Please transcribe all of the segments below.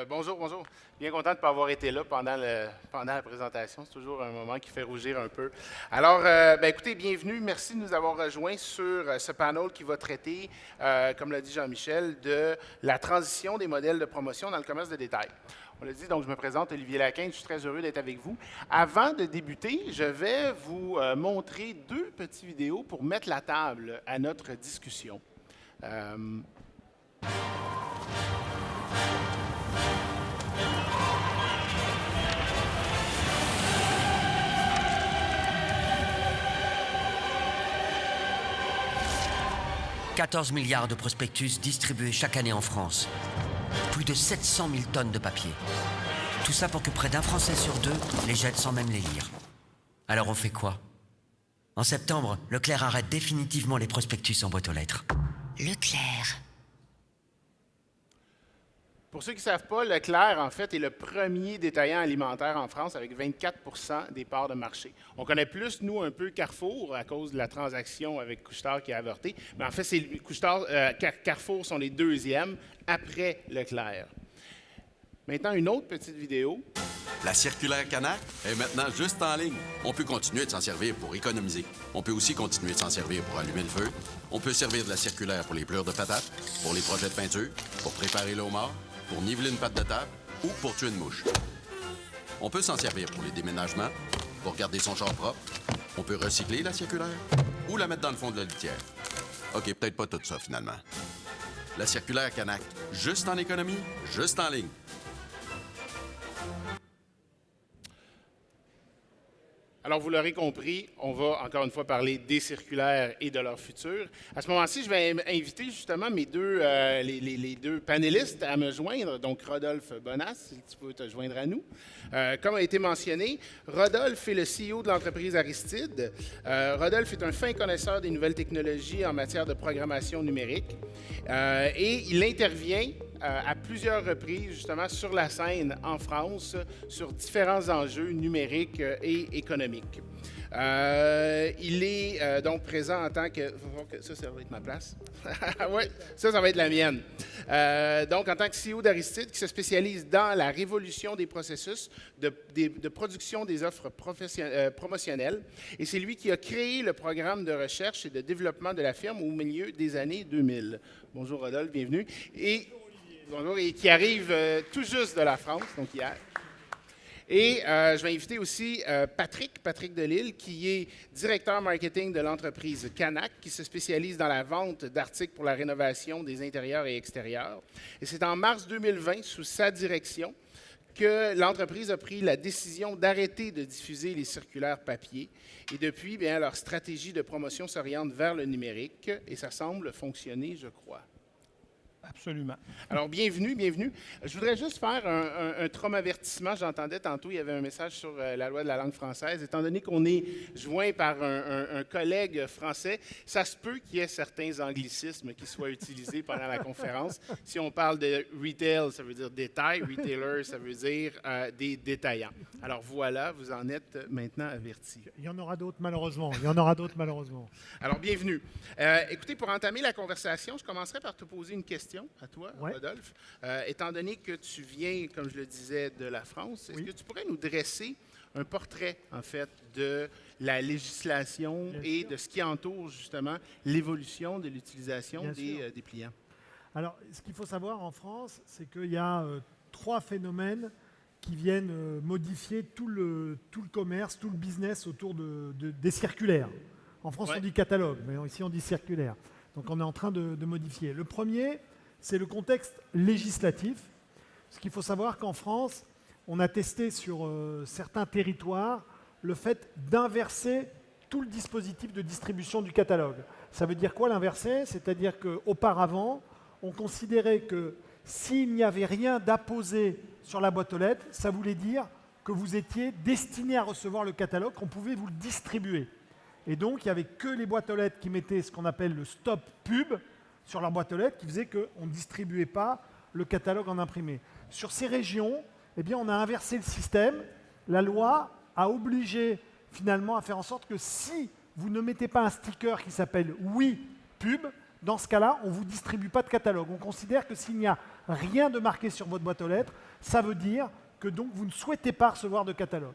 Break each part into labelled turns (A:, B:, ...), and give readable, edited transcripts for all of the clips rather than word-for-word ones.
A: Bonjour, bonjour. Bien content de ne pas avoir été là pendant la présentation. C'est toujours un moment qui fait rougir un peu. Écoutez, bienvenue. Merci de nous avoir rejoints sur ce panel qui va traiter, comme l'a dit Jean-Michel, de la transition des modèles de promotion dans le commerce de détail. On l'a dit, donc je me présente, Olivier Laquin, je suis très heureux d'être avec vous. Avant de débuter, je vais vous montrer deux petites vidéos pour mettre la table à notre discussion.
B: 14 milliards de prospectus distribués chaque année en France. Plus de 700 000 tonnes de papier. Tout ça pour que près d'un Français sur deux les jette sans même les lire. Alors on fait quoi? En septembre, Leclerc arrête définitivement les prospectus en boîte aux lettres. Leclerc.
A: Pour ceux qui ne savent pas, Leclerc, en fait, est le premier détaillant alimentaire en France avec 24 % des parts de marché. On connaît plus, nous, un peu Carrefour à cause de la transaction avec Couche-Tard qui a avorté. Mais en fait, Carrefour sont les deuxièmes après Leclerc. Maintenant, une autre petite vidéo.
C: La circulaire Canac est maintenant juste en ligne. On peut continuer de s'en servir pour économiser. On peut aussi continuer de s'en servir pour allumer le feu. On peut servir de la circulaire pour les pleurs de patates, pour les projets de peinture, pour préparer le homard, pour niveler une pâte de table ou pour tuer une mouche. On peut s'en servir pour les déménagements, pour garder son char propre. On peut recycler la circulaire ou la mettre dans le fond de la litière. OK, peut-être pas tout ça, finalement. La circulaire Canac, juste en économie, juste en ligne.
A: Alors, vous l'aurez compris, on va encore une fois parler des circulaires et de leur futur. À ce moment-ci, je vais inviter justement les deux panélistes à me joindre. Donc, Rodolphe Bonas, si tu peux te joindre à nous. Comme a été mentionné, Rodolphe est le CEO de l'entreprise Aristide. Rodolphe est un fin connaisseur des nouvelles technologies en matière de programmation numérique. Et il intervient à plusieurs reprises, justement, sur la scène en France, sur différents enjeux numériques et économiques. Il est donc présent en tant que... Ça va être ma place. Oui, ça va être la mienne. Donc, en tant que CEO d'Aristide, qui se spécialise dans la révolution des processus de production des offres promotionnelles. Et c'est lui qui a créé le programme de recherche et de développement de la firme au milieu des années 2000. Bonjour Rodolphe, bienvenue. Bonjour, et qui arrive tout juste de la France, donc hier. Et je vais inviter aussi Patrick Delisle, qui est directeur marketing de l'entreprise Canac, qui se spécialise dans la vente d'articles pour la rénovation des intérieurs et extérieurs. Et c'est en mars 2020, sous sa direction, que l'entreprise a pris la décision d'arrêter de diffuser les circulaires papier. Et depuis, bien, leur stratégie de promotion s'oriente vers le numérique et ça semble fonctionner, je crois.
D: Absolument.
A: Alors, bienvenue. Je voudrais juste faire un traumavertissement. J'entendais tantôt, il y avait un message sur la loi de la langue française. Étant donné qu'on est joint par un collègue français, ça se peut qu'il y ait certains anglicismes qui soient utilisés pendant la conférence. Si on parle de retail, ça veut dire détail. Retailer, ça veut dire des détaillants. Alors voilà, vous en êtes maintenant avertis.
D: Il y en aura d'autres, malheureusement.
A: Alors, bienvenue. Écoutez, pour entamer la conversation, je commencerai par te poser une question à toi,
D: ouais.
A: Rodolphe. Étant donné que tu viens, comme je le disais, de la France, est-ce que tu pourrais nous dresser un portrait, en fait, de la législation et de ce qui entoure, justement, l'évolution de l'utilisation des dépliants?
D: Alors, ce qu'il faut savoir en France, c'est qu'il y a trois phénomènes qui viennent modifier tout le commerce, tout le business autour des circulaires. En France, on dit catalogue, mais ici, on dit circulaire. Donc, on est en train de modifier. Le premier, c'est le contexte législatif. Ce qu'il faut savoir qu'en France, on a testé sur certains territoires le fait d'inverser tout le dispositif de distribution du catalogue. Ça veut dire quoi l'inverser? C'est-à-dire qu'auparavant, on considérait que s'il n'y avait rien d'apposé sur la boîte aux lettres, ça voulait dire que vous étiez destiné à recevoir le catalogue, qu'on pouvait vous le distribuer. Et donc, il n'y avait que les boîtes aux lettres qui mettaient ce qu'on appelle le stop pub sur leur boîte aux lettres, qui faisait qu'on ne distribuait pas le catalogue en imprimé. Sur ces régions, eh bien, on a inversé le système. La loi a obligé finalement à faire en sorte que si vous ne mettez pas un sticker qui s'appelle « Oui, pub », dans ce cas-là, on ne vous distribue pas de catalogue. On considère que s'il n'y a rien de marqué sur votre boîte aux lettres, ça veut dire que donc vous ne souhaitez pas recevoir de catalogue.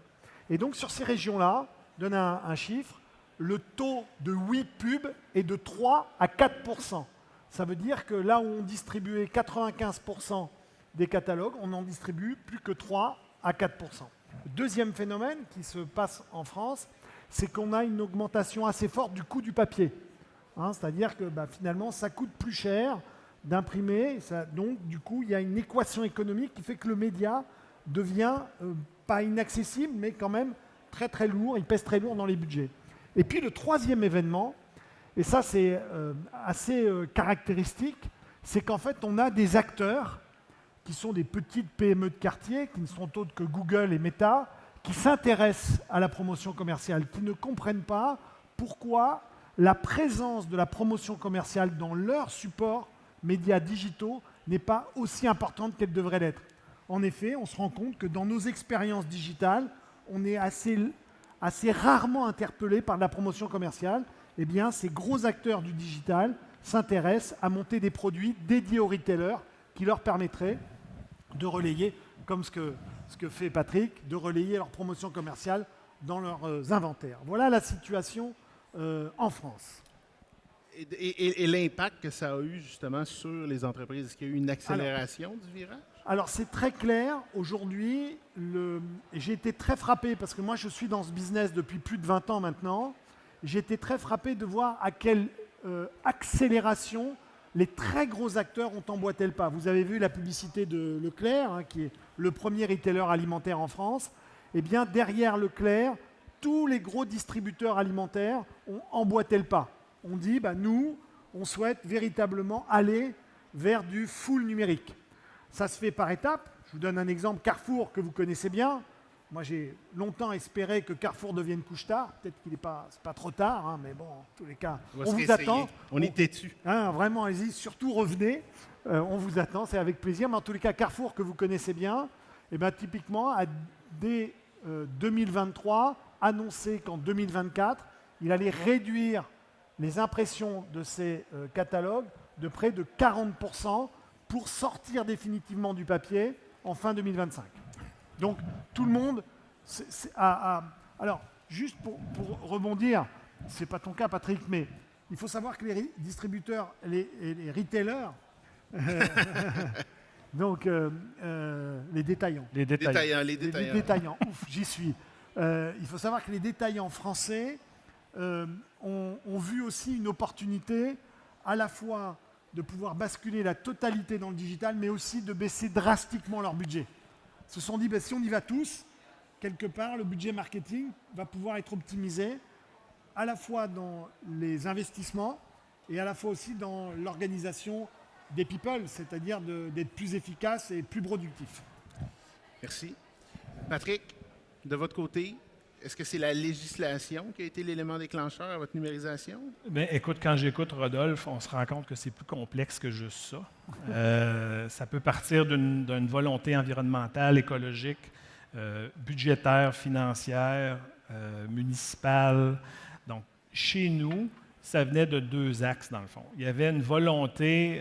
D: Et donc sur ces régions-là, je donne un chiffre, le taux de oui pub est de 3 à 4%. Ça veut dire que là où on distribuait 95% des catalogues, on n'en distribue plus que 3 à 4%. Deuxième phénomène qui se passe en France, c'est qu'on a une augmentation assez forte du coût du papier. C'est-à-dire que finalement, ça coûte plus cher d'imprimer. Donc, du coup, il y a une équation économique qui fait que le média devient pas inaccessible, mais quand même très très lourd. Il pèse très lourd dans les budgets. Et puis le troisième événement, et ça c'est assez caractéristique, c'est qu'en fait, on a des acteurs qui sont des petites PME de quartier, qui ne sont autres que Google et Meta, qui s'intéressent à la promotion commerciale, qui ne comprennent pas pourquoi la présence de la promotion commerciale dans leurs supports médias digitaux n'est pas aussi importante qu'elle devrait l'être. En effet, on se rend compte que dans nos expériences digitales, on est assez rarement interpellé par la promotion commerciale. Eh bien, ces gros acteurs du digital s'intéressent à monter des produits dédiés aux retailers qui leur permettraient de relayer, comme ce que fait Patrick, de relayer leur promotion commerciale dans leurs inventaires. Voilà la situation en France.
A: Et l'impact que ça a eu justement sur les entreprises, est-ce qu'il y a eu une accélération du virage?
D: Alors c'est très clair, aujourd'hui, j'ai été très frappé, parce que moi je suis dans ce business depuis plus de 20 ans maintenant, j'ai été très frappé de voir à quelle accélération les très gros acteurs ont emboîté le pas. Vous avez vu la publicité de Leclerc, qui est le premier retailer alimentaire en France. Eh bien, derrière Leclerc, tous les gros distributeurs alimentaires ont emboîté le pas. On dit, nous, on souhaite véritablement aller vers du full numérique. Ça se fait par étapes. Je vous donne un exemple, Carrefour, que vous connaissez bien. Moi, j'ai longtemps espéré que Carrefour devienne couche-tard. Peut-être qu'il n'est pas trop tard, mais bon, en tous les cas, on vous attend.
A: On est têtu.
D: Vraiment, allez-y, surtout revenez. On vous attend, c'est avec plaisir. Mais en tous les cas, Carrefour, que vous connaissez bien, typiquement, dès 2023, annoncé qu'en 2024, il allait réduire les impressions de ces catalogues de près de 40% pour sortir définitivement du papier en fin 2025. Donc, tout le monde Alors, juste pour rebondir, ce n'est pas ton cas, Patrick, mais il faut savoir que les distributeurs, les retailers, donc les détaillants.
A: Les
D: détaillants, ouf, j'y suis. Il faut savoir que les détaillants français ont vu aussi une opportunité à la fois de pouvoir basculer la totalité dans le digital, mais aussi de baisser drastiquement leur budget. Ils se sont dit, si on y va tous, quelque part, le budget marketing va pouvoir être optimisé à la fois dans les investissements et à la fois aussi dans l'organisation des people, c'est-à-dire d'être plus efficace et plus productif.
A: Merci. Patrick, de votre côté, est-ce que c'est la législation qui a été l'élément déclencheur à votre numérisation?
E: Écoute, quand j'écoute Rodolphe, on se rend compte que c'est plus complexe que juste ça. Ça peut partir d'une volonté environnementale, écologique, budgétaire, financière, municipale. Donc, chez nous, ça venait de deux axes, dans le fond. Il y avait une volonté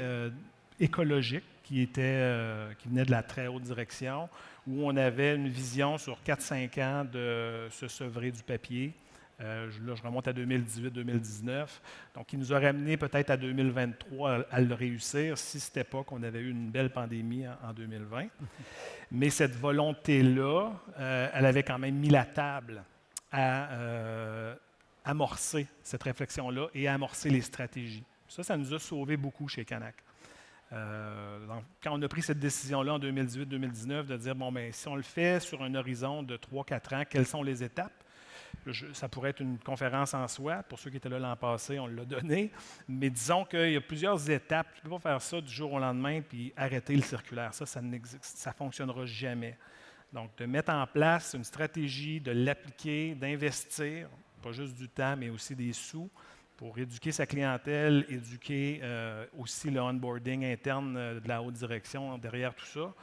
E: écologique qui venait de la très haute direction, où on avait une vision sur 4-5 ans de se sevrer du papier. Là, je remonte à 2018-2019. Donc, il nous aurait amené peut-être à 2023 à le réussir si ce n'était pas qu'on avait eu une belle pandémie en 2020. Mais cette volonté-là, elle avait quand même mis la table à amorcer cette réflexion-là et à amorcer les stratégies. Ça nous a sauvé beaucoup chez Canac. Quand on a pris cette décision-là en 2018-2019 de dire, si on le fait sur un horizon de 3-4 ans, quelles sont les étapes? Ça pourrait être une conférence en soi. Pour ceux qui étaient là l'an passé, on l'a donné. Mais disons qu'il y a plusieurs étapes. Tu ne peux pas faire ça du jour au lendemain puis arrêter le circulaire. Ça ne fonctionnera jamais. Donc, de mettre en place une stratégie, de l'appliquer, d'investir, pas juste du temps, mais aussi des sous, pour éduquer sa clientèle, éduquer aussi le onboarding interne de la haute direction derrière tout ça.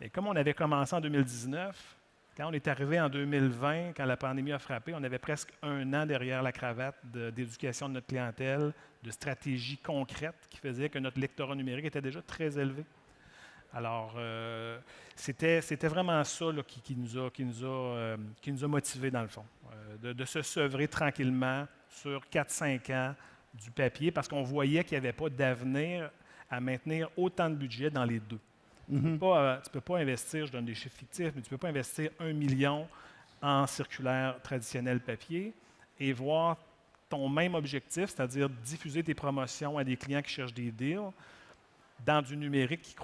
E: Et comme on avait commencé en 2019, Quand on est arrivé en 2020, quand la pandémie a frappé, on avait presque 1 an derrière la cravate d'éducation de notre clientèle, de stratégies concrètes qui faisaient que notre lectorat numérique était déjà très élevé. Alors, c'était vraiment ça là, qui nous a motivés, dans le fond, de se sevrer tranquillement sur 4-5 ans du papier, parce qu'on voyait qu'il n'y avait pas d'avenir à maintenir autant de budget dans les deux. Tu ne peux pas investir, je donne des chiffres fictifs, mais tu ne peux pas investir 1 million en circulaire traditionnel papier et voir ton même objectif, c'est-à-dire diffuser tes promotions à des clients qui cherchent des deals, dans du numérique qui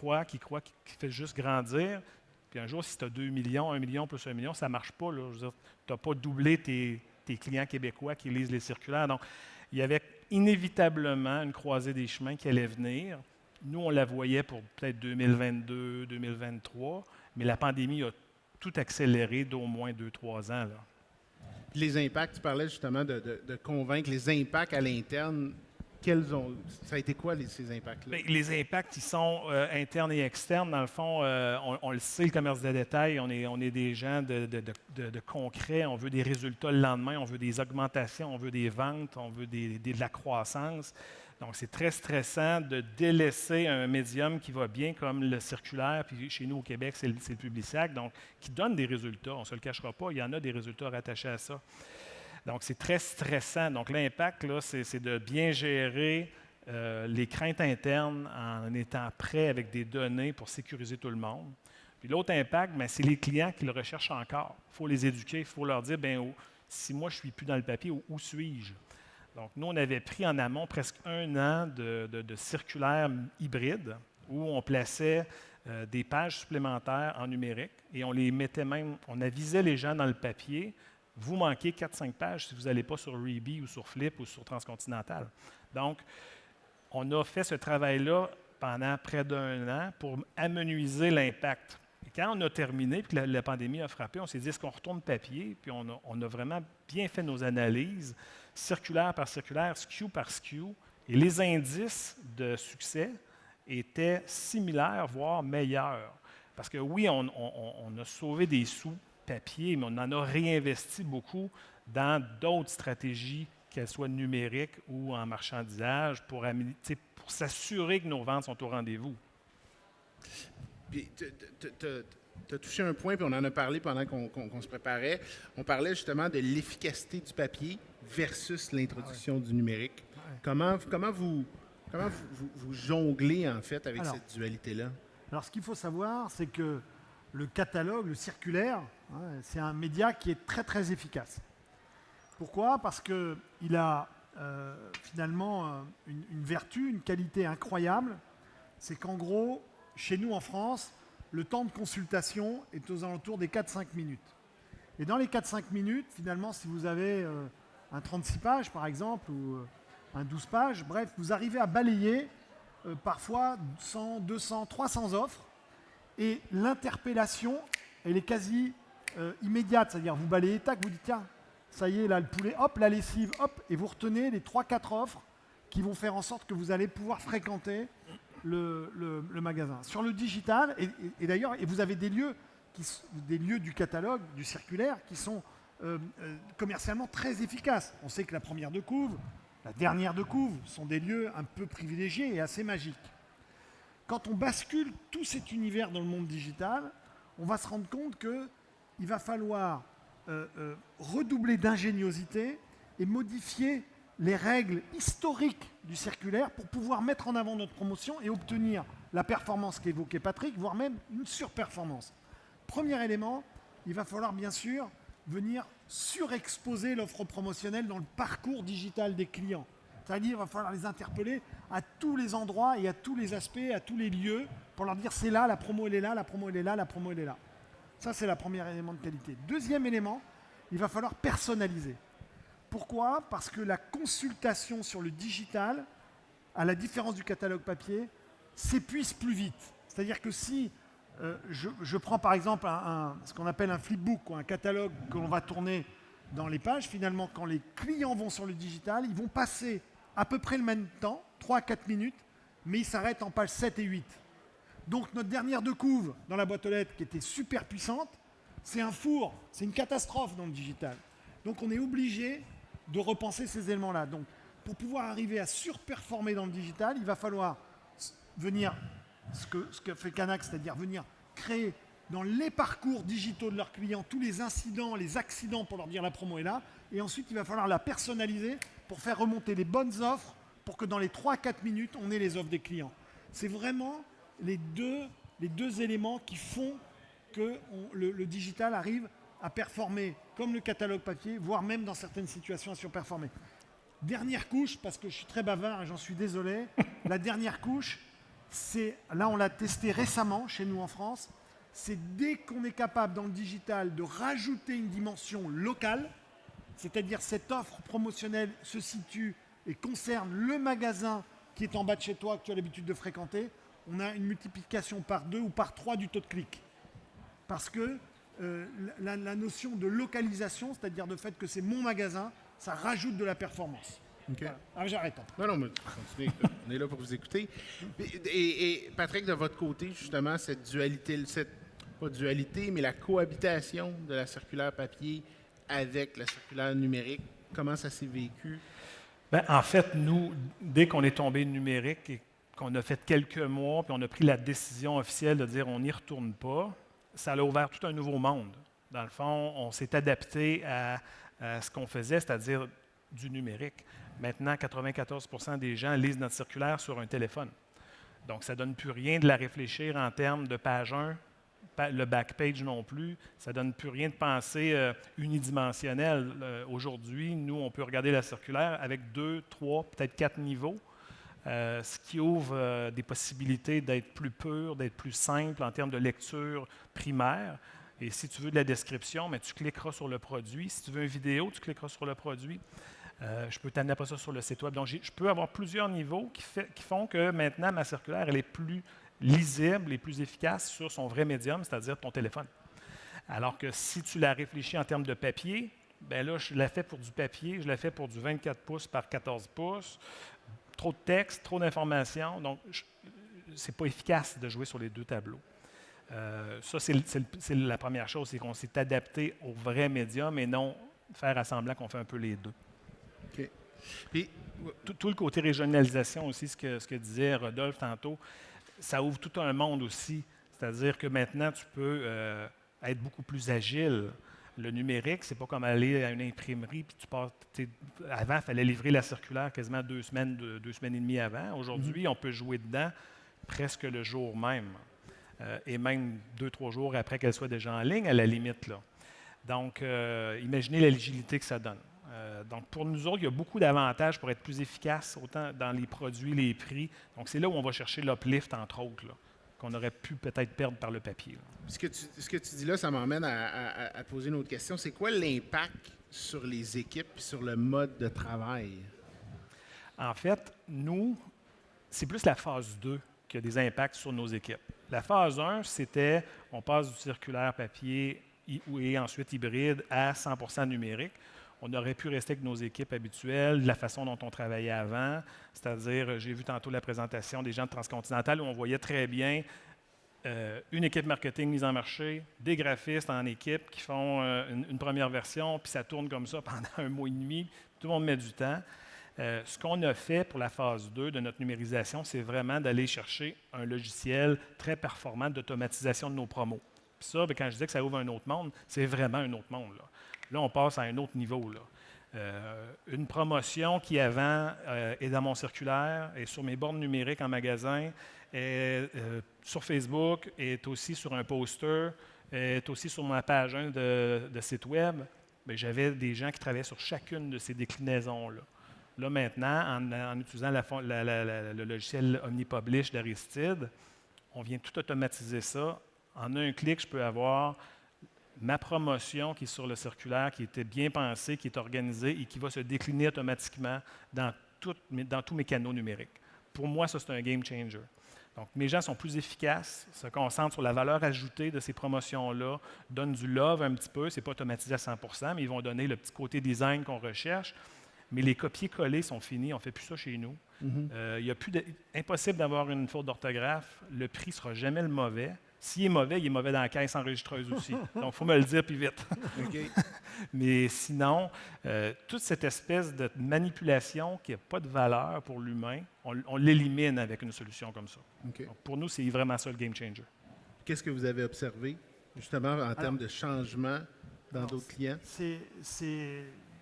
E: fait juste grandir. Puis un jour, si tu as 2 millions, 1 million plus 1 million, ça ne marche pas. Là. Je veux dire, tu n'as pas doublé tes clients québécois qui lisent les circulaires. Donc, il y avait inévitablement une croisée des chemins qui allait venir. Nous, on la voyait pour peut-être 2022, 2023, mais la pandémie a tout accéléré d'au moins 2-3 ans. Là.
A: Les impacts, tu parlais justement de convaincre les impacts à l'interne. Ça a été quoi ces impacts-là?
E: Bien, les impacts, ils sont internes et externes. Dans le fond, on le sait, le commerce de détail, on est des gens de concret. On veut des résultats le lendemain, on veut des augmentations, on veut des ventes, on veut de la croissance. Donc, c'est très stressant de délaisser un médium qui va bien comme le circulaire, puis chez nous au Québec, c'est le Publisac, donc qui donne des résultats. On ne se le cachera pas, il y en a des résultats rattachés à ça. Donc, c'est très stressant. Donc, l'impact, là, c'est de bien gérer les craintes internes en étant prêt avec des données pour sécuriser tout le monde. Puis l'autre impact, bien, c'est les clients qui le recherchent encore. Il faut les éduquer, il faut leur dire, bien, si moi, je ne suis plus dans le papier, où suis-je? Donc, nous, on avait pris en amont presque 1 an de circulaires hybrides où on plaçait des pages supplémentaires en numérique et on les mettait même, on avisait les gens dans le papier, vous manquez 4-5 pages si vous n'allez pas sur Reebee ou sur Flip ou sur Transcontinental. Donc, on a fait ce travail-là pendant près d'1 an pour amenuiser l'impact. Et quand on a terminé, puis la pandémie a frappé, on s'est dit, est-ce qu'on retourne papier? Puis on a vraiment bien fait nos analyses, circulaire par circulaire, SKU par SKU, et les indices de succès étaient similaires, voire meilleurs. Parce que oui, on a sauvé des sous papier, mais on en a réinvesti beaucoup dans d'autres stratégies, qu'elles soient numériques ou en marchandisage, pour s'assurer que nos ventes sont au rendez-vous.
A: Puis, tu as touché un point, puis on en a parlé pendant qu'on se préparait. On parlait justement de l'efficacité du papier versus l'introduction du numérique. Comment vous jonglez, en fait, avec cette dualité-là?
D: Alors, ce qu'il faut savoir, c'est que le catalogue, le circulaire, c'est un média qui est très, très efficace. Pourquoi? Parce qu'il a finalement une vertu, une qualité incroyable. C'est qu'en gros, chez nous en France, le temps de consultation est aux alentours des 4-5 minutes. Et dans les 4-5 minutes, finalement, si vous avez un 36 pages, par exemple, ou un 12 pages, bref, vous arrivez à balayer parfois 100, 200, 300 offres. Et l'interpellation, elle est quasi immédiate. C'est-à-dire, vous balayez, tac, vous dites, tiens, ça y est, là, le poulet, hop, la lessive, hop, et vous retenez les 3-4 offres qui vont faire en sorte que vous allez pouvoir fréquenter le magasin. Sur le digital, et d'ailleurs, vous avez des lieux du catalogue, du circulaire, qui sont commercialement très efficaces. On sait que la première de couve, la dernière de couve sont des lieux un peu privilégiés et assez magiques. Quand on bascule tout cet univers dans le monde digital, on va se rendre compte qu'il va falloir redoubler d'ingéniosité et modifier les règles historiques du circulaire pour pouvoir mettre en avant notre promotion et obtenir la performance qu'évoquait Patrick, voire même une surperformance. Premier élément, il va falloir bien sûr venir surexposer l'offre promotionnelle dans le parcours digital des clients. C'est-à-dire qu'il va falloir les interpeller à tous les endroits et à tous les aspects, à tous les lieux, pour leur dire c'est là, la promo elle est là, la promo elle est là, la promo elle est là. Ça, c'est le premier élément de qualité. Deuxième élément, il va falloir personnaliser. Pourquoi? Parce que la consultation sur le digital, à la différence du catalogue papier, s'épuise plus vite. C'est-à-dire que si je prends par exemple ce qu'on appelle un flipbook, un catalogue que l'on va tourner dans les pages, finalement, quand les clients vont sur le digital, ils vont passer à peu près le même temps, 3 à 4 minutes, mais ils s'arrêtent en pages 7 et 8. Donc notre dernière de couve dans la boîte aux lettres, qui était super puissante, c'est un four, c'est une catastrophe dans le digital. Donc on est obligé de repenser ces éléments-là. Donc pour pouvoir arriver à surperformer dans le digital, il va falloir venir, ce que fait Canac, c'est-à-dire venir créer dans les parcours digitaux de leurs clients tous les incidents, les accidents pour leur dire la promo est là. Et ensuite, il va falloir la personnaliser pour faire remonter les bonnes offres pour que dans les 3-4 minutes, on ait les offres des clients. C'est vraiment les deux éléments qui font que le digital arrive à performer comme le catalogue papier, voire même dans certaines situations à surperformer. Dernière couche, parce que je suis très bavard et j'en suis désolé, la dernière couche, là on l'a testé récemment chez nous en France, c'est dès qu'on est capable dans le digital de rajouter une dimension locale, c'est-à-dire cette offre promotionnelle se situe et concerne le magasin qui est en bas de chez toi, que tu as l'habitude de fréquenter, on a une multiplication par 2 ou par 3 du taux de clic. Parce que la notion de localisation, c'est-à-dire de fait que c'est mon magasin, ça rajoute de la performance.
A: OK.
D: Voilà. Ah, j'arrête.
A: Non, mais continuez. On est là pour vous écouter. Et Patrick, de votre côté, justement, cette dualité, pas dualité, mais la cohabitation de la circulaire papier avec la circulaire numérique, comment ça s'est vécu?
E: Bien, en fait, nous, dès qu'on est tombé numérique et qu'on a fait quelques mois, puis on a pris la décision officielle de dire on n'y retourne pas, ça a ouvert tout un nouveau monde. Dans le fond, on s'est adapté à ce qu'on faisait, c'est-à-dire du numérique. Maintenant, 94% des gens lisent notre circulaire sur un téléphone. Donc, ça ne donne plus rien de la réfléchir en termes de page 1, le backpage non plus. Ça ne donne plus rien de penser unidimensionnel. Aujourd'hui, nous, on peut regarder la circulaire avec 2, 3, peut-être 4 niveaux, ce qui ouvre des possibilités d'être plus pur, d'être plus simple en termes de lecture primaire. Et si tu veux de la description, mais tu cliqueras sur le produit. Si tu veux une vidéo, tu cliqueras sur le produit. Je peux t'amener après ça sur le site web. Donc, je peux avoir plusieurs niveaux qui font que maintenant, ma circulaire, elle est plus lisible et plus efficace sur son vrai médium, c'est-à-dire ton téléphone. Alors que si tu la réfléchis en termes de papier, bien là, je la fais pour du papier, je la fais pour du 24 pouces par 14 pouces. Trop de texte, trop d'informations. Donc, ce n'est pas efficace de jouer sur les deux tableaux. Ça, c'est la première chose, c'est qu'on s'est adapté au vrai médium et non faire à semblant qu'on fait un peu les deux.
A: OK. Puis,
E: tout le côté régionalisation aussi, ce que disait Rodolphe tantôt, ça ouvre tout un monde aussi. C'est-à-dire que maintenant, tu peux être beaucoup plus agile. Le numérique, c'est pas comme aller à une imprimerie puis tu passes. Avant, il fallait livrer la circulaire quasiment 2 semaines, 2 semaines et demie avant. Aujourd'hui, on peut jouer dedans presque le jour même. Et même 2-3 jours après qu'elle soit déjà en ligne, à la limite, là. Donc, imaginez l'agilité que ça donne. Donc, pour nous autres, il y a beaucoup d'avantages pour être plus efficace, autant dans les produits, les prix. Donc, c'est là où on va chercher l'uplift, entre autres, là, qu'on aurait pu peut-être perdre par le papier. Là.
A: Ce que tu dis là, ça m'emmène à poser une autre question. C'est quoi l'impact sur les équipes et sur le mode de travail?
E: En fait, nous, c'est plus la phase 2 qui a des impacts sur nos équipes. La phase 1, c'était on passe du circulaire papier et ensuite hybride à 100% numérique. On aurait pu rester avec nos équipes habituelles, de la façon dont on travaillait avant, c'est-à-dire, j'ai vu tantôt la présentation des gens de Transcontinental où on voyait très bien une équipe marketing mise en marché, des graphistes en équipe qui font une première version, puis ça tourne comme ça pendant 1 mois et demi, tout le monde met du temps. Ce qu'on a fait pour la phase 2 de notre numérisation, c'est vraiment d'aller chercher un logiciel très performant d'automatisation de nos promos. Puis ça, quand je disais que ça ouvre un autre monde, c'est vraiment un autre monde. Là, on passe à un autre niveau. Une promotion qui, avant, est dans mon circulaire, est sur mes bornes numériques en magasin, est sur Facebook, est aussi sur un poster, est aussi sur ma page 1 de site web. Bien, j'avais des gens qui travaillaient sur chacune de ces déclinaisons-là. Là, maintenant, en utilisant le logiciel OmniPublish d'Aristide, on vient tout automatiser ça. En un clic, je peux avoir ma promotion qui est sur le circulaire, qui était bien pensée, qui est organisée et qui va se décliner automatiquement dans tous mes canaux numériques. Pour moi, ça, c'est un game changer. Donc, mes gens sont plus efficaces, se concentrent sur la valeur ajoutée de ces promotions-là, donnent du love un petit peu. Ce n'est pas automatisé à 100%, mais ils vont donner le petit côté design qu'on recherche. Mais les copier-coller sont finis, on ne fait plus ça chez nous. Il y a impossible d'avoir une faute d'orthographe. Le prix ne sera jamais le mauvais. S'il est mauvais, il est mauvais dans la caisse enregistreuse aussi. Donc, il faut me le dire puis vite.
A: OK.
E: Mais sinon, toute cette espèce de manipulation qui n'a pas de valeur pour l'humain, on l'élimine avec une solution comme ça.
A: OK.
E: Donc, pour nous, c'est vraiment ça le game changer.
A: Qu'est-ce que vous avez observé, justement, en termes de changement dans d'autres clients?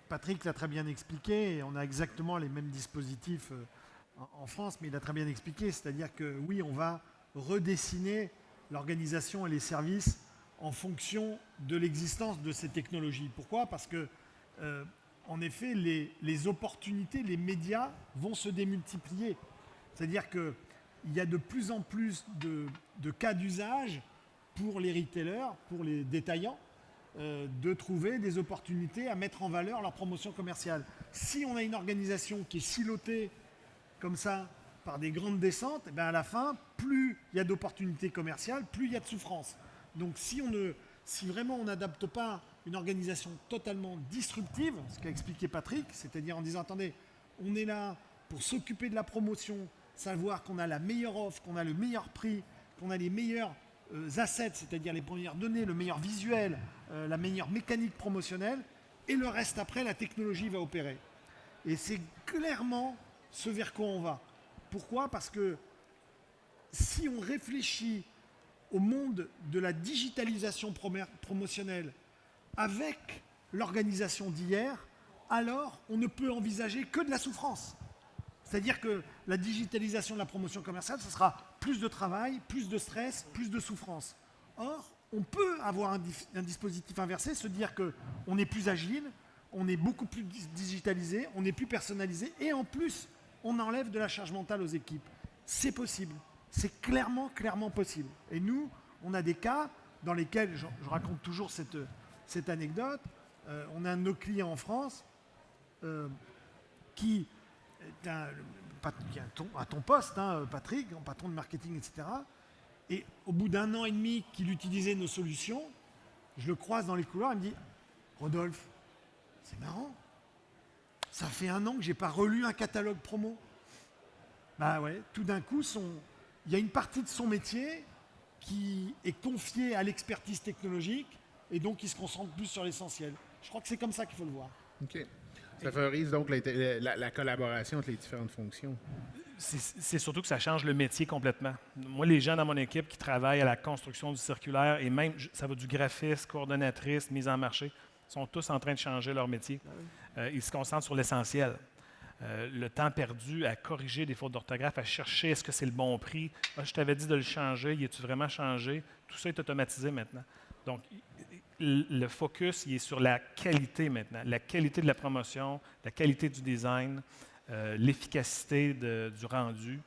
D: Patrick l'a très bien expliqué, et on a exactement les mêmes dispositifs en France, mais il a très bien expliqué, c'est-à-dire que oui, on va redessiner l'organisation et les services en fonction de l'existence de ces technologies. Pourquoi? Parce que, en effet, les opportunités, les médias vont se démultiplier. C'est-à-dire qu'il y a de plus en plus de cas d'usage pour les retailers, pour les détaillants, de trouver des opportunités à mettre en valeur leur promotion commerciale. Si on a une organisation qui est silotée comme ça par des grandes descentes, et bien à la fin, plus il y a d'opportunités commerciales, plus il y a de souffrance. Donc si vraiment on n'adapte pas une organisation totalement disruptive, ce qu'a expliqué Patrick, c'est-à-dire en disant attendez, on est là pour s'occuper de la promotion, savoir qu'on a la meilleure offre, qu'on a le meilleur prix, qu'on a les meilleurs assets, c'est-à-dire les premières données, le meilleur visuel, la meilleure mécanique promotionnelle, et le reste après, la technologie va opérer. Et c'est clairement ce vers quoi on va. Pourquoi? Parce que si on réfléchit au monde de la digitalisation promotionnelle avec l'organisation d'hier, alors on ne peut envisager que de la souffrance. C'est-à-dire que la digitalisation de la promotion commerciale, ce sera plus de travail, plus de stress, plus de souffrance. Or, on peut avoir un dispositif inversé, se dire qu'on est plus agile, on est beaucoup plus digitalisé, on est plus personnalisé, et en plus, on enlève de la charge mentale aux équipes. C'est possible. C'est clairement possible. Et nous, on a des cas dans lesquels, je raconte toujours cette anecdote, on a un de nos clients en France qui est à ton poste, Patrick, en patron de marketing, etc. Et au bout d'1 an et demi qu'il utilisait nos solutions, je le croise dans les couloirs, il me dit « Rodolphe, c'est marrant, ça fait 1 an que je n'ai pas relu un catalogue promo. » Bah ouais, tout d'un coup, il y a une partie de son métier qui est confiée à l'expertise technologique et donc il se concentre plus sur l'essentiel. Je crois que c'est comme ça qu'il faut le voir.
A: OK. Ça favorise donc la collaboration entre les différentes fonctions.
E: C'est surtout que ça change le métier complètement. Moi, les gens dans mon équipe qui travaillent à la construction du circulaire, et même, ça va du graphiste, coordonnatrice, mise en marché, sont tous en train de changer leur métier. Ils se concentrent sur l'essentiel. Le temps perdu à corriger des fautes d'orthographe, à chercher est-ce que c'est le bon prix. Ah, je t'avais dit de le changer, y a-tu vraiment changé? Tout ça est automatisé maintenant. Donc, le focus il est sur la qualité maintenant, la qualité de la promotion, la qualité du design, l'efficacité du rendu.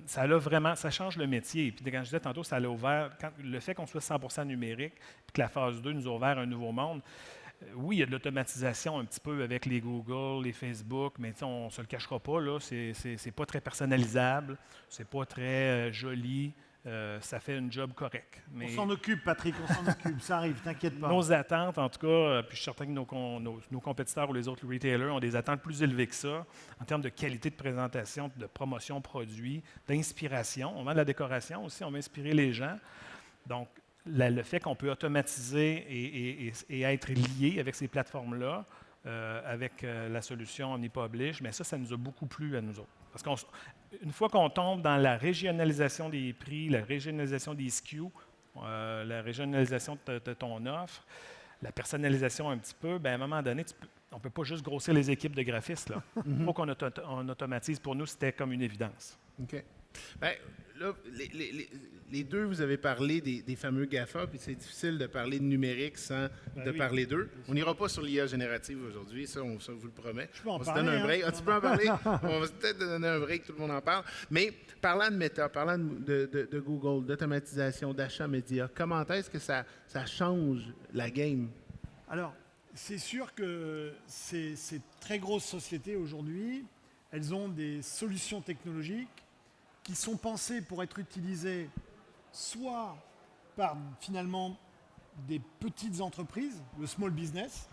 E: Ça change le métier. Et puis, quand je disais tantôt, ça l'a ouvert, le fait qu'on soit 100% numérique, puis que la phase 2 nous a ouvert un nouveau monde. Oui, il y a de l'automatisation un petit peu avec les Google, les Facebook, mais on ne se le cachera pas, là, c'est pas très personnalisable, c'est pas très joli, ça fait une job correct. Mais
D: on s'en occupe, Patrick, on s'en occupe, ça arrive, t'inquiète pas.
E: Nos attentes, en tout cas, puis je suis certain que nos compétiteurs ou les autres retailers ont des attentes plus élevées que ça en termes de qualité de présentation, de promotion produit, d'inspiration. On vend de la décoration aussi, on veut inspirer les gens. Donc, le fait qu'on peut automatiser et être lié avec ces plateformes-là, avec la solution OmniPublish, mais ça nous a beaucoup plu à nous autres. Parce qu'une fois qu'on tombe dans la régionalisation des prix, la régionalisation des SKU, la régionalisation de ton offre, la personnalisation un petit peu, bien, à un moment donné, on ne peut pas juste grossir les équipes de graphistes. Il faut qu'on automatise. Pour nous, c'était comme une évidence.
A: OK. Bien, là, les deux, vous avez parlé des fameux GAFA, puis c'est difficile de parler de numérique sans parler d'eux. On n'ira pas sur l'IA générative aujourd'hui, ça vous le promet.
D: Je peux en
A: on
D: parler.
A: Se donne un break. Tu peux en parler? On va peut-être te donner un break, tout le monde en parle. Mais parlant de Meta, parlant de Google, d'automatisation, d'achat média, comment est-ce que ça change la game?
D: Alors, c'est sûr que ces très grosses sociétés aujourd'hui, elles ont des solutions technologiques qui sont pensées pour être utilisées soit par finalement des petites entreprises, le small business,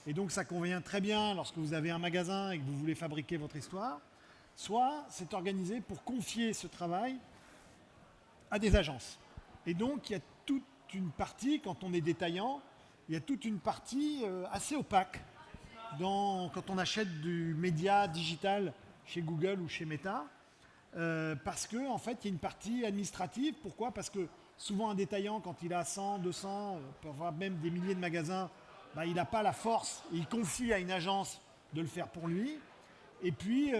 D: et donc ça convient très bien lorsque vous avez un magasin et que vous voulez fabriquer votre histoire, soit c'est organisé pour confier ce travail à des agences. Et donc, il y a toute une partie, quand on est détaillant, il y a toute une partie assez opaque quand on achète du média digital chez Google ou chez Meta, parce qu'en fait, il y a une partie administrative. Pourquoi ? Parce que souvent, un détaillant, quand il a 100, 200, parfois même des milliers de magasins, il n'a pas la force, et il confie à une agence de le faire pour lui. Et puis,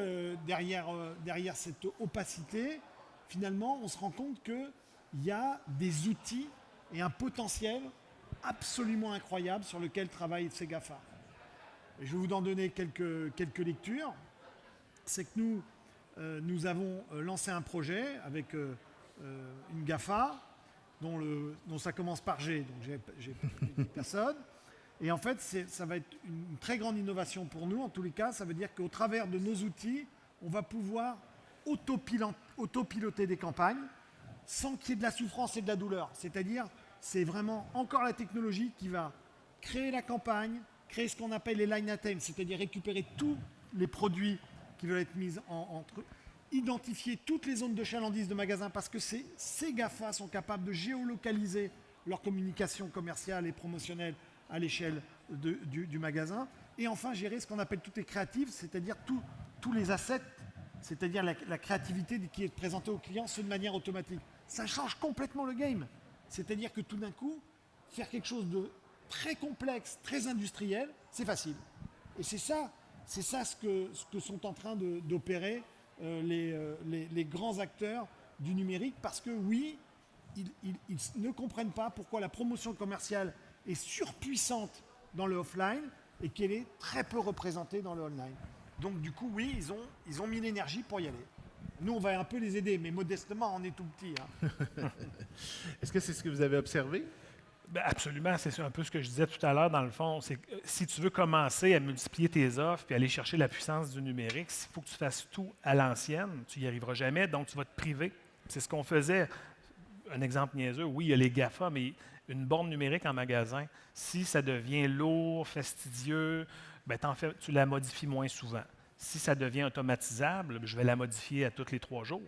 D: derrière cette opacité, finalement, on se rend compte qu'il y a des outils et un potentiel absolument incroyable sur lequel travaillent ces GAFA. Et je vais vous en donner quelques lectures. C'est que nous avons lancé un projet avec une GAFA dont ça commence par G, donc j'ai personne. Et en fait, ça va être une très grande innovation pour nous. En tous les cas, ça veut dire qu'au travers de nos outils, on va pouvoir autopiloter des campagnes sans qu'il y ait de la souffrance et de la douleur. C'est-à-dire, c'est vraiment encore la technologie qui va créer la campagne, créer ce qu'on appelle les line items, c'est-à-dire récupérer tous les produits qui veulent être mis entre identifier toutes les zones de chalandise de magasins, parce que ces GAFA sont capables de géolocaliser leur communication commerciale et promotionnelle à l'échelle du magasin. Et enfin, gérer ce qu'on appelle toutes les créatives, c'est-à-dire tous les assets, c'est-à-dire la créativité qui est présentée aux clients, ceux de manière automatique. Ça change complètement le game. C'est-à-dire que tout d'un coup, faire quelque chose de très complexe, très industriel, c'est facile. Et c'est ça ce que sont en train d'opérer les grands acteurs du numérique, parce que oui, ils ne comprennent pas pourquoi la promotion commerciale est surpuissante dans le offline et qu'elle est très peu représentée dans le online. Donc du coup, oui, ils ont mis l'énergie pour y aller. Nous, on va un peu les aider, mais modestement, on est tout petit.
A: Est-ce que c'est ce que vous avez observé?
E: Absolument, c'est un peu ce que je disais tout à l'heure, dans le fond. C'est que si tu veux commencer à multiplier tes offres et aller chercher la puissance du numérique, il faut que tu fasses tout à l'ancienne. Tu n'y arriveras jamais, donc tu vas te priver. C'est ce qu'on faisait. Un exemple niaiseux, oui, il y a les GAFA, mais une borne numérique en magasin, si ça devient lourd, fastidieux, tu la modifies moins souvent. Si ça devient automatisable, je vais la modifier à tous les 3 jours.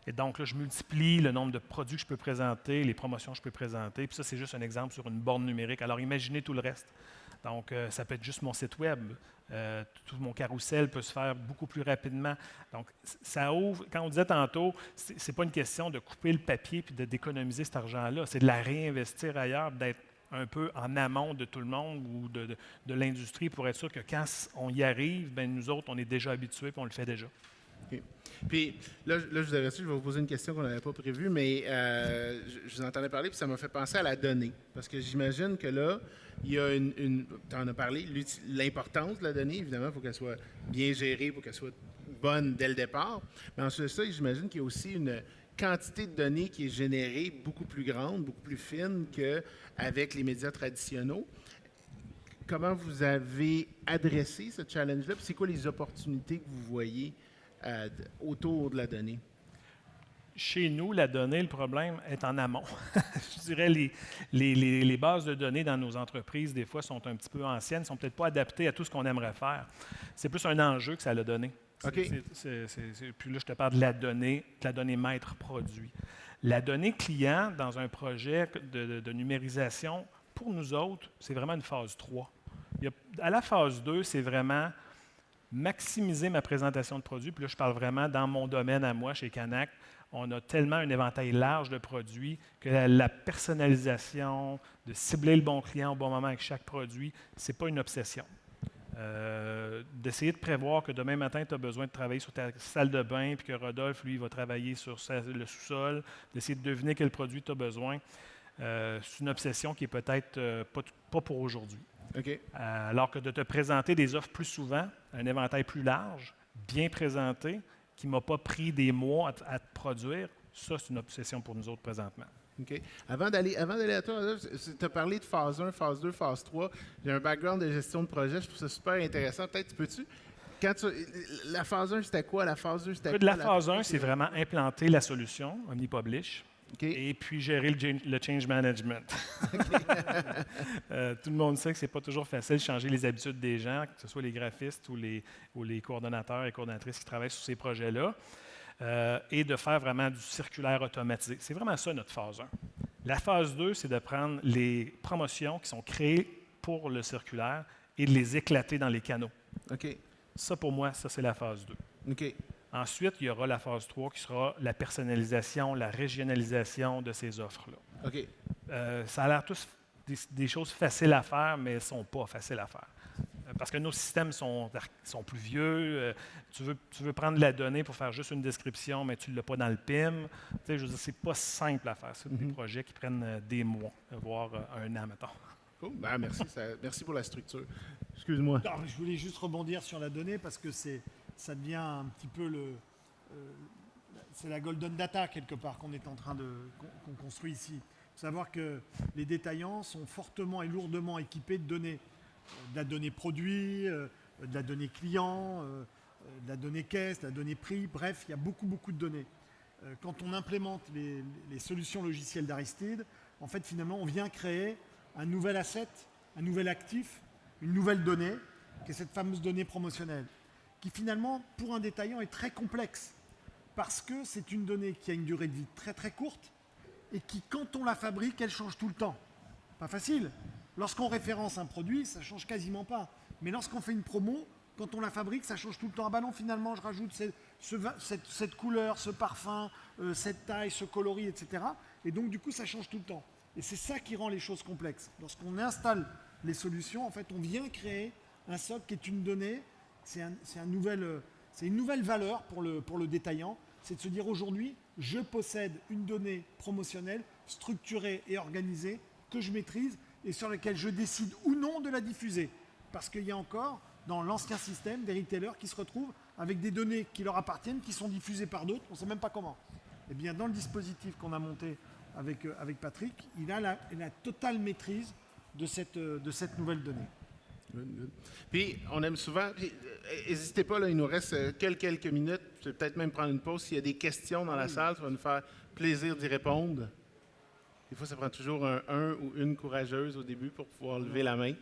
E: Et donc, là, je multiplie le nombre de produits que je peux présenter, les promotions que je peux présenter. Puis ça, c'est juste un exemple sur une borne numérique. Alors, imaginez tout le reste. Donc, ça peut être juste mon site web. Tout mon carrousel peut se faire beaucoup plus rapidement. Donc, ça ouvre. Quand on disait tantôt, ce n'est pas une question de couper le papier puis d'économiser cet argent-là. C'est de la réinvestir ailleurs, d'être un peu en amont de tout le monde ou de l'industrie pour être sûr que quand on y arrive, nous autres, on est déjà habitués et on le fait déjà.
A: Okay. Puis là, je vous avertis, je vais vous poser une question qu'on n'avait pas prévue, mais je vous entendais parler, puis ça m'a fait penser à la donnée. Parce que j'imagine que là, il y a tu en as parlé, l'importance de la donnée, évidemment, il faut qu'elle soit bien gérée, il faut qu'elle soit bonne dès le départ. Mais ensuite de ça, j'imagine qu'il y a aussi une quantité de données qui est générée beaucoup plus grande, beaucoup plus fine qu'avec les médias traditionnels. Comment vous avez adressé ce challenge-là? Puis c'est quoi les opportunités que vous voyez autour de la donnée?
E: Chez nous, la donnée, le problème est en amont. Je dirais les bases de données dans nos entreprises, des fois, sont un petit peu anciennes, ne sont peut-être pas adaptées à tout ce qu'on aimerait faire. C'est plus un enjeu que ça l'a donné.
A: Okay.
E: Puis là, je te parle de la donnée maître produit. La donnée client, dans un projet de numérisation, pour nous autres, c'est vraiment une phase 3. À la phase 2, c'est vraiment maximiser ma présentation de produits. Puis là, je parle vraiment dans mon domaine à moi, chez Canac. On a tellement un éventail large de produits que la personnalisation, de cibler le bon client au bon moment avec chaque produit, ce n'est pas une obsession. D'essayer de prévoir que demain matin, tu as besoin de travailler sur ta salle de bain, puis que Rodolphe, lui, va travailler sur le sous-sol, d'essayer de deviner quel produit tu as besoin. C'est une obsession qui est peut-être pas pour aujourd'hui.
A: Okay.
E: Alors que de te présenter des offres plus souvent, un éventail plus large, bien présenté, qui ne m'a pas pris des mois à te produire, ça, c'est une obsession pour nous autres présentement.
A: OK. Avant d'aller à toi, tu as parlé de phase 1, phase 2, phase 3. J'ai un background de gestion de projet, je trouve ça super intéressant. Peut-être, peux-tu? La phase 1, c'était quoi? La phase 2, c'était quoi?
E: La phase 1, c'est vraiment implanter la solution, OmniPublish.
A: Okay.
E: Et puis gérer le change management. Tout le monde sait que ce n'est pas toujours facile de changer les habitudes des gens, que ce soit les graphistes ou les coordonnateurs et coordonnatrices qui travaillent sur ces projets-là, et de faire vraiment du circulaire automatisé. C'est vraiment ça notre phase 1. La phase 2, c'est de prendre les promotions qui sont créées pour le circulaire et de les éclater dans les canaux.
A: OK.
E: Ça, pour moi, ça, c'est la phase 2.
A: OK.
E: Ensuite, il y aura la phase 3 qui sera la personnalisation, la régionalisation de ces offres-là.
A: OK.
E: Ça a l'air tous des choses faciles à faire, mais elles ne sont pas faciles à faire. Parce que nos systèmes sont plus vieux. Tu veux prendre la donnée pour faire juste une description, mais tu ne l'as pas dans le PIM. Tu sais, je veux dire, c'est pas simple à faire. C'est des projets qui prennent des mois, voire un an, mettons.
A: Cool. Ben, merci. Merci pour la structure. Excuse-moi.
D: Non, mais je voulais juste rebondir sur la donnée parce que ça devient un petit peu c'est la golden data quelque part qu'on est en train qu'on construit ici. Il faut savoir que les détaillants sont fortement et lourdement équipés de données. De la donnée produit, de la donnée client, de la donnée caisse, de la donnée prix, bref, il y a beaucoup de données. Quand on implémente les solutions logicielles d'Aristide, en fait, finalement, on vient créer un nouvel asset, un nouvel actif, une nouvelle donnée, qui est cette fameuse donnée promotionnelle, qui finalement, pour un détaillant, est très complexe, parce que c'est une donnée qui a une durée de vie très très courte, et qui, quand on la fabrique, elle change tout le temps. Pas facile. Lorsqu'on référence un produit, ça ne change quasiment pas. Mais lorsqu'on fait une promo, quand on la fabrique, ça change tout le temps. Ah ben non, finalement, je rajoute cette couleur, ce parfum, cette taille, ce coloris, etc. Et donc, du coup, ça change tout le temps. Et c'est ça qui rend les choses complexes. Lorsqu'on installe les solutions, en fait, on vient créer un socle qui est une donnée, c'est une nouvelle valeur pour le détaillant. C'est de se dire aujourd'hui, je possède une donnée promotionnelle structurée et organisée que je maîtrise et sur laquelle je décide ou non de la diffuser. Parce qu'il y a encore, dans l'ancien système, des retailers qui se retrouvent avec des données qui leur appartiennent, qui sont diffusées par d'autres, on ne sait même pas comment. Eh bien, dans le dispositif qu'on a monté avec Patrick, il a la totale maîtrise de cette nouvelle donnée.
A: Good. Puis, on aime souvent, n'hésitez pas, là, il nous reste quelques minutes, je vais peut-être même prendre une pause. S'il y a des questions dans la salle, ça va nous faire plaisir d'y répondre. Des fois, ça prend toujours un ou une courageuse au début pour pouvoir lever la main.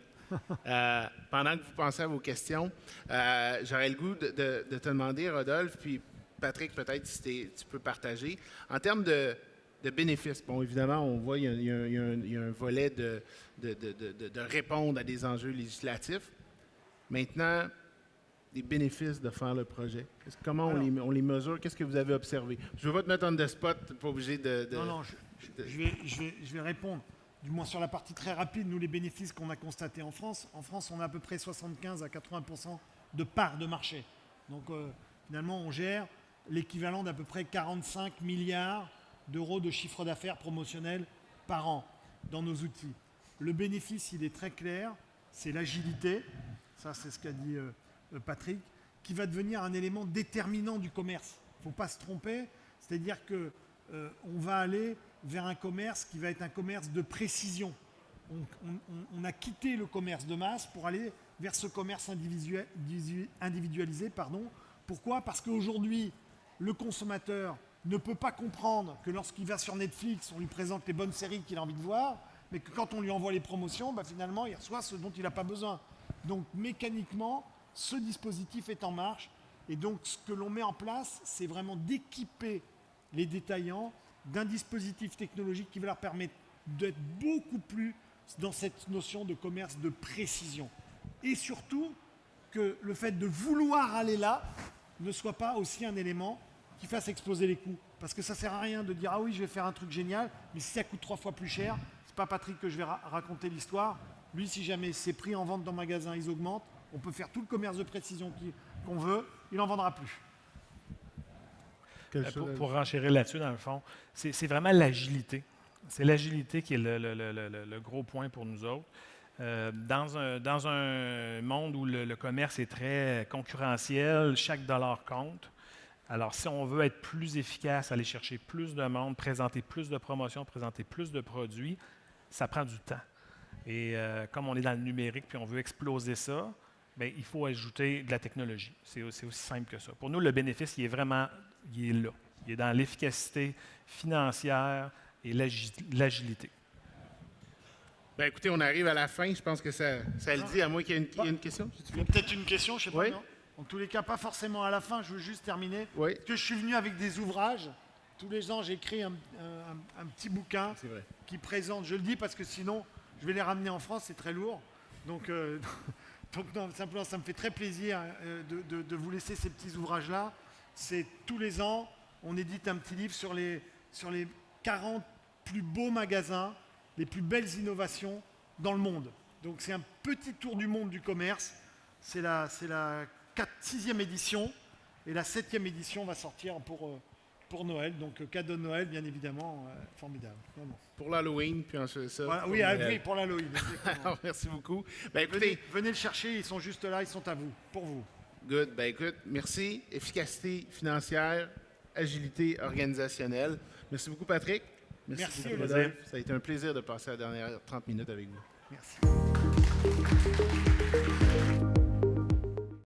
A: Pendant que vous pensez à vos questions, j'aurais le goût de te demander, Rodolphe, puis Patrick, peut-être si tu peux partager, en termes de bénéfices. Bon, évidemment, on voit qu'il y a un volet de répondre à des enjeux législatifs. Maintenant, des bénéfices de faire le projet. Comment on les mesure? Qu'est-ce que vous avez observé? Je ne veux pas te mettre en the spot, pas obligé de...
D: Non, je vais répondre. Du moins sur la partie très rapide, nous, les bénéfices qu'on a constatés en France. En France, on a à peu près 75 à 80% de parts de marché. Donc, finalement, on gère l'équivalent d'à peu près 45 milliards d'euros de chiffre d'affaires promotionnel par an dans nos outils. Le bénéfice, il est très clair, c'est l'agilité, ça c'est ce qu'a dit Patrick, qui va devenir un élément déterminant du commerce. Il ne faut pas se tromper, c'est-à-dire qu'on va aller vers un commerce qui va être un commerce de précision. On a quitté le commerce de masse pour aller vers ce commerce individualisé. Pourquoi ? Parce qu'aujourd'hui, le consommateur ne peut pas comprendre que lorsqu'il va sur Netflix, on lui présente les bonnes séries qu'il a envie de voir, mais que quand on lui envoie les promotions, finalement, il reçoit ce dont il n'a pas besoin. Donc, mécaniquement, ce dispositif est en marche. Et donc, ce que l'on met en place, c'est vraiment d'équiper les détaillants d'un dispositif technologique qui va leur permettre d'être beaucoup plus dans cette notion de commerce de précision. Et surtout, que le fait de vouloir aller là ne soit pas aussi un élément qui fasse exploser les coûts. Parce que ça ne sert à rien de dire « Ah oui, je vais faire un truc génial, mais si ça coûte 3 fois plus cher, c'est pas Patrick que je vais raconter l'histoire. Lui, si jamais ses prix en vente dans le magasin, ils augmentent, on peut faire tout le commerce de précision qu'on veut, il n'en vendra plus. »
E: Pour renchérir là-dessus, dans le fond, c'est vraiment l'agilité. C'est l'agilité qui est le gros point pour nous autres. Dans un monde où le commerce est très concurrentiel, chaque dollar compte. Alors, si on veut être plus efficace, aller chercher plus de monde, présenter plus de promotions, présenter plus de produits, ça prend du temps. Et comme on est dans le numérique puis on veut exploser ça, bien, il faut ajouter de la technologie. C'est aussi simple que ça. Pour nous, le bénéfice, il est là. Il est dans l'efficacité financière et l'agilité.
A: Bien, écoutez, on arrive à la fin. Je pense que ça le dit, à moins qu'il y ait une question.
D: Il y a peut-être une question, je ne sais pas.
A: Oui.
D: Non. En tous les cas, pas forcément à la fin, je veux juste terminer.
A: Oui.
D: Que je suis venu avec des ouvrages tous les ans, j'écris un petit bouquin
A: C'est vrai.
D: qui présente, je le dis parce que sinon, je vais les ramener en France, c'est très lourd. Donc, non, simplement, ça me fait très plaisir de vous laisser ces petits ouvrages-là. C'est tous les ans, on édite un petit livre sur les 40 plus beaux magasins, les plus belles innovations dans le monde. Donc c'est un petit tour du monde du commerce. C'est la 6e édition et la 7e édition va sortir pour Noël. Donc cadeau de Noël, bien évidemment, formidable. Vraiment.
A: Pour l'Halloween, puis ensuite ça.
D: Voilà,
A: pour
D: oui,
A: Noël.
D: oui, pour l'Halloween. exactement.
A: Merci beaucoup. Ben écoutez,
D: Venez le chercher, ils sont juste là, ils sont à vous, pour vous.
A: good. Ben écoute, merci. Efficacité financière, agilité organisationnelle. Merci beaucoup, Patrick.
D: Merci,
A: beaucoup,
D: Olivier.
A: Rodolphe. Ça a été un plaisir de passer la dernière 30 minutes avec vous.
D: Merci.